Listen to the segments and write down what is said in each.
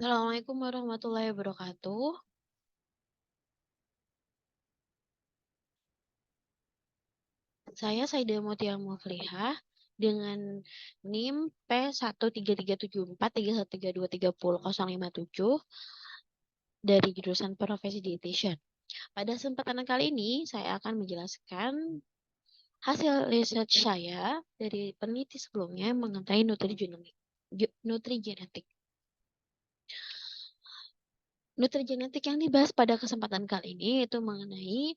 Assalamualaikum warahmatullahi wabarakatuh. Saya Saida Mutia Muflihah dengan NIM P1337431323057 dari jurusan Profesi Dietitian. Pada kesempatan kali ini saya akan menjelaskan hasil research saya dari peneliti sebelumnya mengenai nutrigenetik. Nutrigenetik yang dibahas pada kesempatan kali ini itu mengenai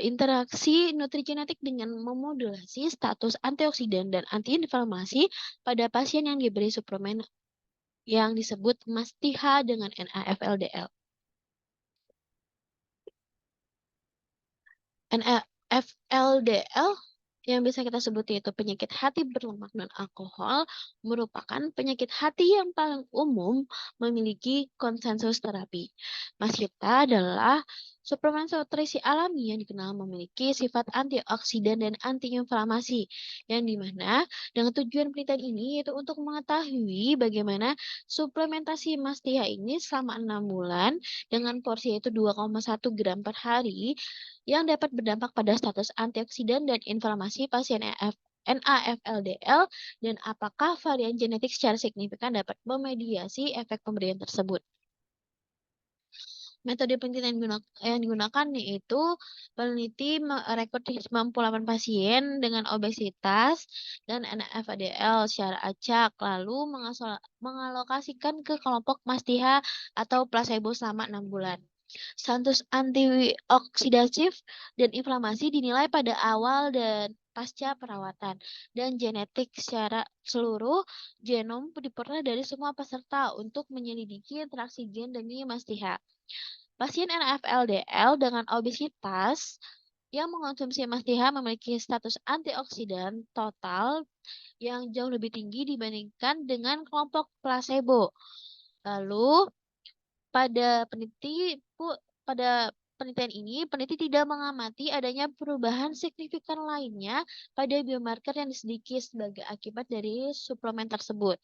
interaksi nutrigenetik dengan memodulasi status antioksidan dan antiinflamasi pada pasien yang diberi suplemen yang disebut MASTIHA dengan NAFLDL. NAFLDL yang bisa kita sebut yaitu penyakit hati berlemak dan alkohol merupakan penyakit hati yang paling umum memiliki konsensus terapi. MASTIHA adalah suplemen nutrisi alami yang dikenal memiliki sifat antioksidan dan antiinflamasi, yang dimana dengan tujuan penelitian ini yaitu untuk mengetahui bagaimana suplementasi MASTIHA ini selama 6 bulan dengan porsi yaitu 2,1 gram per hari yang dapat berdampak pada status antioksidan dan inflamasi pasien NAFLDL dan apakah varian genetik secara signifikan dapat memediasi efek pemberian tersebut. Metode penelitian yang digunakan yaitu peneliti merekrut 98 pasien dengan obesitas dan NAFLDL secara acak, lalu mengalokasikan ke kelompok MASTIHA atau placebo selama 6 bulan. Status antioksidatif dan inflamasi dinilai pada awal dan pasca perawatan, dan genetik secara seluruh genom diperoleh dari semua peserta untuk menyelidiki interaksi gen demi MASTIHA. Pasien NAFLDL dengan obesitas yang mengonsumsi MASTIHA memiliki status antioksidan total yang jauh lebih tinggi dibandingkan dengan kelompok placebo. Lalu pada penelitian ini, peneliti tidak mengamati adanya perubahan signifikan lainnya pada biomarker yang diselidiki sebagai akibat dari suplemen tersebut.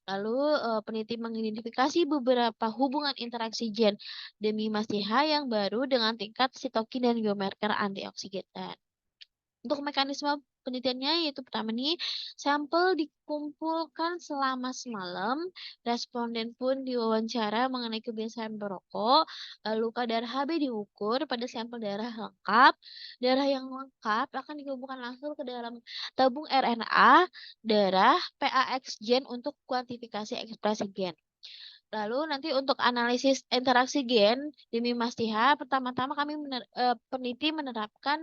Lalu peneliti mengidentifikasi beberapa hubungan interaksi gen demi MASTIHA yang baru dengan tingkat sitokin dan biomarker antioksidan. Untuk mekanisme penelitiannya yaitu pertama nih, sampel dikumpulkan selama semalam, responden pun diwawancara mengenai kebiasaan berokok, lalu kadar HB diukur pada sampel darah lengkap. Darah yang lengkap akan dikumpulkan langsung ke dalam tabung RNA darah PAX gen untuk kuantifikasi ekspresi gen. Lalu nanti untuk analisis interaksi gen demi MASTIHA, pertama-tama peneliti menerapkan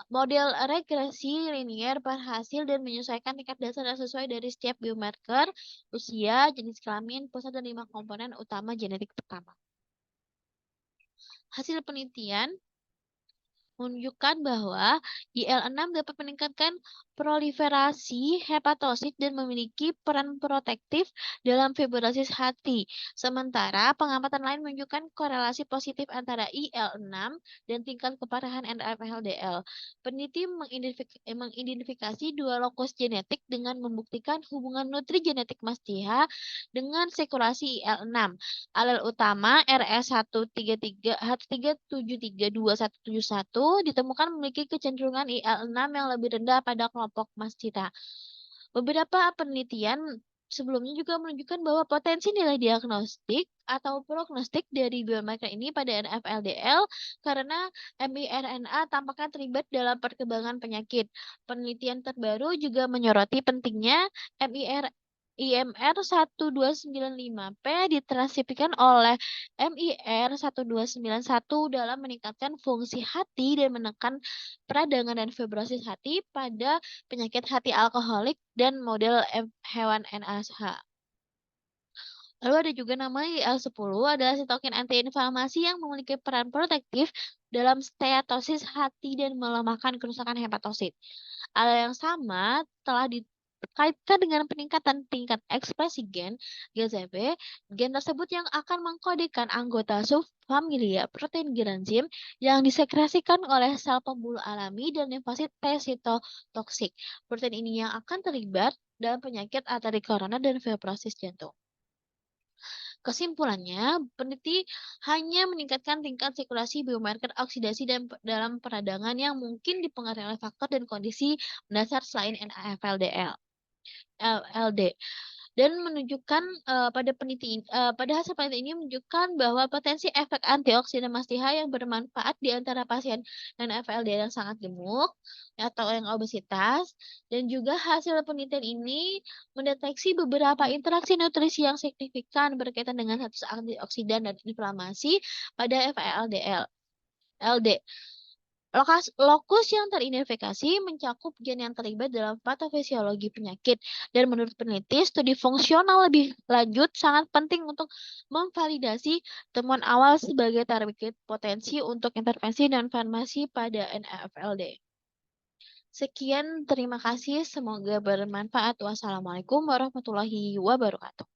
model regresi linier per hasil dan menyesuaikan tingkat dasar yang sesuai dari setiap biomarker, usia, jenis kelamin, pusat dan 5 komponen utama genetik pertama. Hasil penelitian menunjukkan bahwa IL-6 dapat meningkatkan proliferasi hepatosit dan memiliki peran protektif dalam fibrosis hati. Sementara pengamatan lain menunjukkan korelasi positif antara IL-6 dan tingkat keparahan NAFLDL. Peneliti mengidentifikasi dua lokus genetik dengan membuktikan hubungan nutrigenetik MASTIHA dengan sekurasi IL-6. Alel utama RS133H3732171 ditemukan memiliki kecenderungan IL-6 yang lebih rendah pada kelompok MASTIHA. Beberapa penelitian sebelumnya juga menunjukkan bahwa potensi nilai diagnostik atau prognostik dari biomarker ini pada NAFLDL karena miRNA tampaknya terlibat dalam perkembangan penyakit. Penelitian terbaru juga menyoroti pentingnya IMR1295P ditranskripsikan oleh MIR1291 dalam meningkatkan fungsi hati dan menekan peradangan dan fibrosis hati pada penyakit hati alkoholik dan model hewan NASH. Lalu ada juga namanya IL-10 adalah sitokin antiinflamasi yang memiliki peran protektif dalam steatosis hati dan melemahkan kerusakan hepatosit. Hal yang sama telah dikaitkan dengan peningkatan tingkat ekspresi gen GZP. Gen tersebut yang akan mengkodekan anggota subfamilia protein granzyme yang disekresikan oleh sel pembuluh alami dan limfosit T sitotoksik. Protein ini yang akan terlibat dalam penyakit arteri koroner dan fibrosis jantung. Kesimpulannya, peneliti hanya meningkatkan tingkat sirkulasi biomarker oksidasi dalam peradangan yang mungkin dipengaruhi oleh faktor dan kondisi mendasar selain NAFLDL. LLD dan menunjukkan pada hasil penelitian ini menunjukkan bahwa potensi efek antioksidan mastisa yang bermanfaat di antara pasien dengan FLD yang sangat gemuk atau yang obesitas dan juga hasil penelitian ini mendeteksi beberapa interaksi nutrisi yang signifikan berkaitan dengan status antioksidan dan inflamasi pada FLDL. LD. Lokus yang teridentifikasi mencakup gen yang terlibat dalam patofisiologi penyakit, dan menurut peneliti, studi fungsional lebih lanjut sangat penting untuk memvalidasi temuan awal sebagai target potensi untuk intervensi dan farmasi pada NAFLD. Sekian, terima kasih. Semoga bermanfaat. Wassalamualaikum warahmatullahi wabarakatuh.